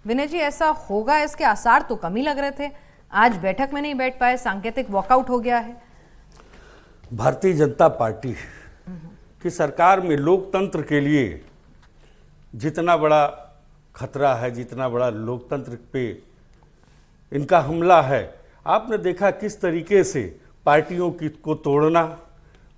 विनय जी, ऐसा होगा इसके आसार तो कम ही लग रहे थे। आज बैठक में नहीं बैठ पाए, सांकेतिक वॉकआउट हो गया है। भारतीय जनता पार्टी की सरकार में लोकतंत्र के लिए जितना बड़ा खतरा है, जितना बड़ा लोकतंत्र पे इनका हमला है, आपने देखा किस तरीके से पार्टियों को तोड़ना,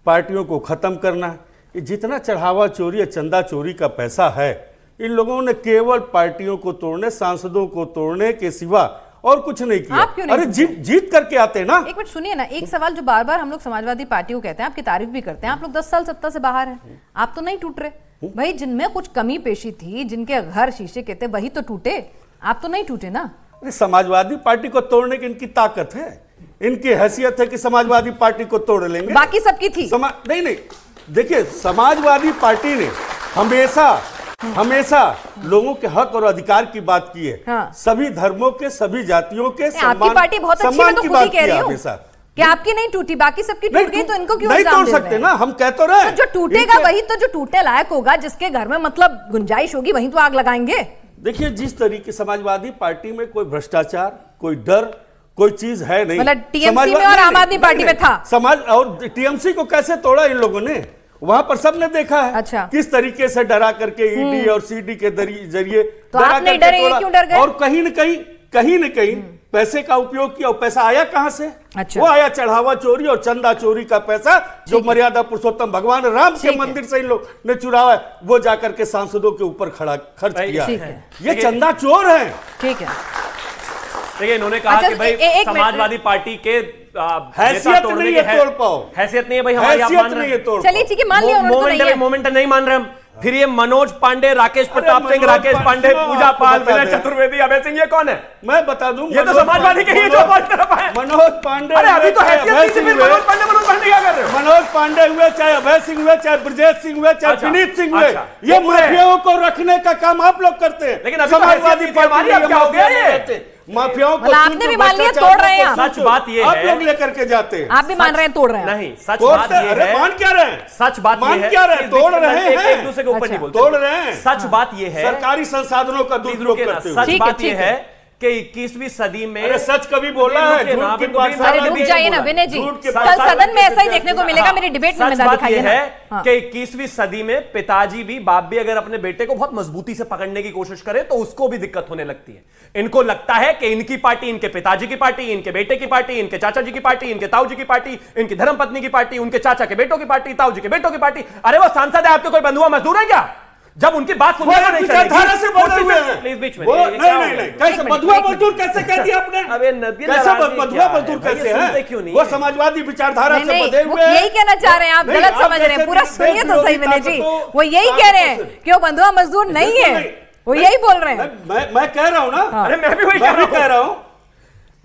पार्टियों को ख़त्म करना। ये जितना चढ़ावा चोरी या चंदा चोरी का पैसा है, इन लोगों ने केवल पार्टियों को तोड़ने, सांसदों को तोड़ने के सिवा और कुछ नहीं किया। आप क्यों नहीं? अरे जीत करके आते ना। एक मिनट सुनिए ना, एक सवाल जो बार बार हम लोग समाजवादी पार्टी को कहते हैं, आपकी तारीफ भी करते हैं, आप लोग 10 साल सत्ता से बाहर हैं, आप तो नहीं टूट रहे भाई। जिनमें कुछ कमी पेशी थी, जिनके घर शीशे के थे, वही तो टूटे, आप तो नहीं टूटे ना। समाजवादी पार्टी को तोड़ने की इनकी ताकत है, इनकी हैसियत है कि समाजवादी पार्टी को तोड़ लेंगे। बाकी सबकी थी नहीं, देखिए समाजवादी पार्टी ने हमेशा लोगों के हक और अधिकार की बात की है। हाँ। सभी धर्मों के, सभी जातियों के आपकी पार्टी बहुत अच्छी है, तो खुद ही कह रही हूं हमेशा कि आपकी नहीं टूटी, बाकी सबकी टूट गई, तो इनको क्यों नहीं इल्जाम तोड़ दे सकते रहे हैं? ना, हम कह तो रहे हैं। जो टूटेगा वही तो, जो टूटने लायक होगा, जिसके घर में मतलब गुंजाइश होगी, वहीं तो आग लगाएंगे। देखिए, जिस तरीके समाजवादी पार्टी में कोई भ्रष्टाचार, कोई डर, कोई चीज है नहीं। मतलब टीएमसी में और आम आदमी पार्टी में था। समाज और टीएमसी को कैसे तोड़ा इन लोगों ने, वहां पर सबने देखा है। अच्छा। किस तरीके से डरा करके ईडी और सीडी के जरिए तो आप नहीं डरे, ये क्यों डर गए? और कहीं न कहीं पैसे का उपयोग किया, और पैसा आया कहां से? अच्छा। वो आया चढ़ावा चोरी और चंदा चोरी का पैसा, जो मर्यादा पुरुषोत्तम भगवान राम के मंदिर से इन लोग ने चुरावा है, वो जाकर के सांसदों के ऊपर खर्च किया है। ये चंदा चोर है। ठीक है, देखिए, इन्होंने कहा कि भाई समाजवादी पार्टी के हैसियत नहीं है तोड़ पाओ, हैसियत नहीं है भाई हमारी, आप मान रहे हैं। चलिए ठीक है, मान लिया उन्होंने, मोमेंट नहीं मान रहे हम। फिर ये मनोज पांडे, राकेश प्रताप सिंह, राकेश पांडे, पूजा पाल, विनय चतुर्वेदी, अभय सिंह, ये कौन है? मैं बता दूं, ये तो समाजवादी के ही जो तरफ है। मनोज पांडे, अरे अभी तो हैसियत नहीं थी, मनोज पांडे क्या कर रहे हो? मनोज पांडे हुए, चाहे अभय सिंह हुए, चाहे ब्रजेश सिंह हुए, चाहे विनीत सिंह हुए, ये माफियाओं को रखने का काम आप लोग करते हैं। लेकिन समाजवादी पार्टी क्या हो गया? ये माफियाओं को आपने भी मान लिया तोड़ रहे हैं। सच बात ये है, आप लोग लेकर के जाते हैं। आप भी मान रहे हैं तोड़ रहे हैं? नहीं, सच बात ये है, मान क्या रहे हैं? सच बात ये है, क्या रहे? तोड़ रहे हैं, एक दूसरे के ऊपर नहीं बोलते, तोड़ रहे हैं। सच बात ये है, सरकारी संसाधनों का दुरुपयोग करते हुए। सच बात ये है कि 21वीं सदी में, अरे सच कभी बोला है? झूठ की बात। अरे रुक जाइए ना विनय जी, कल सदन में ऐसा ही देखने को मिलेगा। मेरी डिबेट में दिखाइए ना कि 21वीं सदी में पिताजी भी, बाप भी अगर अपने बेटे को बहुत मजबूती से पकड़ने की कोशिश करे तो उसको भी दिक्कत होने लगती है। इनको लगता है कि इनकी पार्टी, इनके पिताजी की पार्टी, इनके बेटे की पार्टी, इनके चाचा जी की पार्टी, इनके ताऊ जी की पार्टी, इनकी धर्मपत्नी की पार्टी, उनके चाचा के बेटों की पार्टी, ताऊ जी के बेटों की पार्टी। अरे वो सांसद है, आपके कोई बंधुआ मजदूर है क्या? जब उनकी बात सुनने को नहीं विचारधारा से बंधे हुए हैं। प्लीज बीच में नहीं, कैसे बंधुआ मजदूर कैसे कह दिया आपने? अबे नदी कैसे बंधुआ मजदूर कैसे है? क्यों नहीं? वो समाजवादी विचारधारा से बंधे हुए हैं। यही कहना चाह रहे हैं आप, गलत समझ रहे हैं। पूरा सुनिए तो सही विनय जी, वो यही कह रहे हैं कि वो बंधुआ मजदूर नहीं है, वो यही बोल रहे हैं। मैं कह रहा हूं ना। अरे मैं भी वही कह रहा हूं।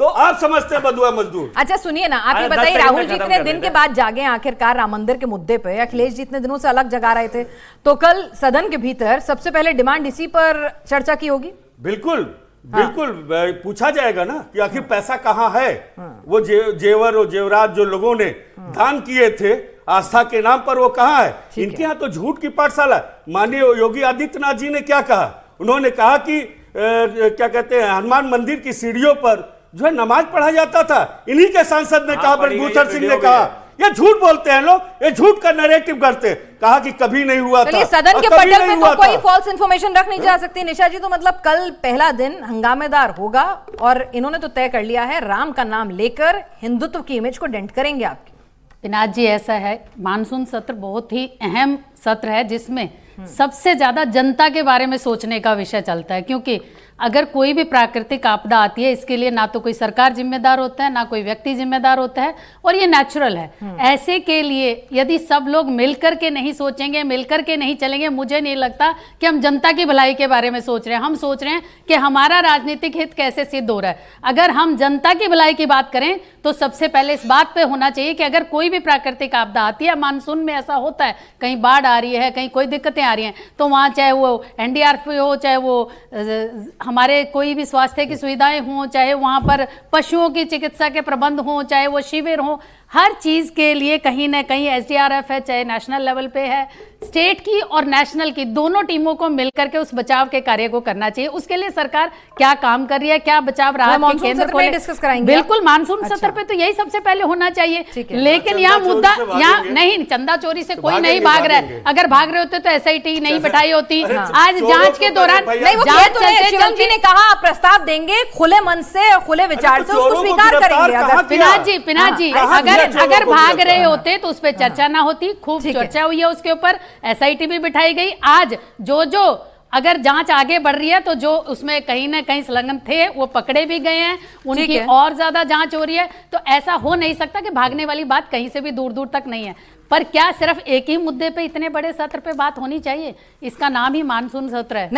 तो आप समझते हैं बंधुआ मजदूर। अच्छा सुनिए ना, आप ये बताइए, राहुल जी इतने दिन के बाद जागे आखिरकार राम मंदिर के मुद्दे पे, अखिलेश जी इतने दिनों से अलग जगा रहे थे, तो कल सदन के भीतर सबसे पहले डिमांड इसी पर चर्चा की होगी? बिल्कुल बिल्कुल पूछा जाएगा ना कि आखिर पैसा कहाँ है। वो जेवर और जेवरात जो लोगों ने दान किए थे आस्था के नाम पर, वो कहाँ है? इनके यहाँ तो झूठ की पाठशाला। माननीय योगी आदित्यनाथ जी ने क्या कहा? उन्होंने कहा कि क्या कहते हैं, हनुमान मंदिर की सीढ़ियों पर जो है नमाज पढ़ा जाता था। इन्हीं के सांसद ने कहा, ब्रजभूषण सिंह ने कहा। ये झूठ बोलते हैं लोग, ये झूठ का नैरेटिव करते हैं। कहा कि कभी नहीं हुआ था। सदन के पटल पे तो कोई फॉल्स इंफॉर्मेशन रख नहीं जा सकती निशा जी। तो मतलब कल पहला दिन हंगामेदार होगा और इन्होंने तो तय कर लिया है, राम का नाम लेकर हिंदुत्व की इमेज को डेंट करेंगे आपकी। विनाथ जी, ऐसा है, मानसून सत्र बहुत ही अहम सत्र है जिसमें सबसे ज्यादा जनता के बारे में सोचने का विषय चलता है। क्योंकि अगर कोई भी प्राकृतिक आपदा आती है, इसके लिए ना तो कोई सरकार जिम्मेदार होता है, ना कोई व्यक्ति जिम्मेदार होता है, और ये नेचुरल है। ऐसे के लिए यदि सब लोग मिलकर के नहीं सोचेंगे, मिलकर के नहीं चलेंगे, मुझे नहीं लगता कि हम जनता की भलाई के बारे में सोच रहे हैं। हम सोच रहे हैं कि हमारा राजनीतिक हित कैसे सिद्ध हो रहा है। अगर हम जनता की भलाई की बात करें तो सबसे पहले इस बात पे होना चाहिए कि अगर कोई भी प्राकृतिक आपदा आती है, मानसून में ऐसा होता है, कहीं बाढ़ आ रही है, कहीं कोई दिक्कतें आ रही हैं, तो वहाँ चाहे वो एनडीआरएफ हो, चाहे वो हमारे कोई भी स्वास्थ्य की सुविधाएं हों, चाहे वहाँ पर पशुओं की चिकित्सा के प्रबंध हों, चाहे वो शिविर हों, हर चीज के लिए कहीं ना कहीं एसडीआरएफ है, चाहे नेशनल लेवल पे है, स्टेट की और नेशनल की दोनों टीमों को मिलकर के उस बचाव के कार्य को करना चाहिए। उसके लिए सरकार क्या काम कर रही है, क्या बचाव राहत के मानसून केंद्र सत्र को में डिस्कस कराएंगे बिल्कुल मानसून सत्र पे तो यही सबसे पहले होना चाहिए। लेकिन चंदा यहाँ चोरी मुद्दा से यहाँ भागेंगे। नहीं, चंदा चोरी से कोई नहीं भागेंगे, भाग रहा है। भागेंगे। अगर भाग रहे होते तो एसआईटी नहीं बैठाई होती। अरे आज चोरों जांच को के दौरान तो नहीं, वो जांच कह तो रहे हैं, चलते शिवम जी ने कहा आप प्रस्ताव देंगे खुले मन से, खुले विचार से, उसको स्वीकार करेंगे। अगर पिनाज जी कहाँ किया अगर चोरों अगर को भाग गिरफ्तार? रहे होते तो उस पर चर्चा ना होती। खूब ठीक है। चर्चा हुई है उसके ऊपर, एसआईटी भी बिठाई गई। आज जो अगर जांच आगे बढ़ रही है तो जो उसमें कहीं ना कहीं संलग्न थे वो पकड़े भी गए हैं, उनकी है। और ज्यादा जांच हो रही है। तो ऐसा हो नहीं सकता कि भागने वाली बात कहीं से भी दूर दूर तक नहीं है। पर क्या सिर्फ एक ही मुद्दे पे इतने बड़े सत्र पे बात होनी चाहिए? इसका नाम ही मानसून सत्र है।